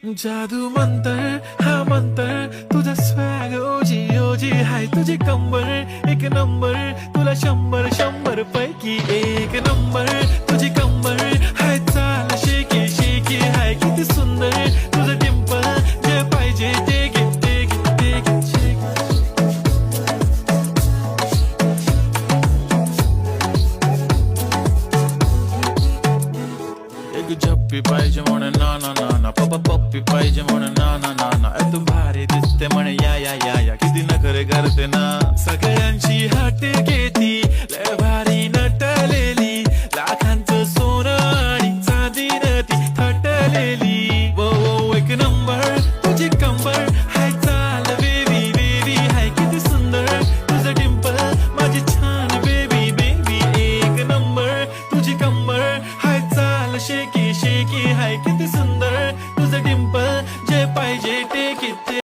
जादू मंतर हा मंतर तुझा स्वॅग ओजी ओजी हाय तुझी कंबर एक नंबर तुला 100 पैकी एक नंबर तुझी कंबर हाय चाल शेकी शेकी हाय किती सुंदर तुझं डिंपल जे पाहिजे ते घे ते घे ते घे शेक एक झप्पी पाहिजे म्हणे ना ना ना ना पप्पा पप्पी पाहिजे म्हणे ना ना ना ना तू भारी दिसते म्हणे या या या या किती नखरे करते ना सगळ्यांची हाट घेती लय भारी नटलेली लाखांचं सोनं आणि चांदीनं ती थटलेली वो वो एक नंबर तुझी कंबर हाय चाल बेबी बेबी हाय किती सुंदर तुझं डिंपल माझी छान बेबी बेबी एक नंबर तुझी कंबर हाय चाल शेकी शेकी हाय किती सुंदर तुझं डिंपल जे पाहिजे ते किती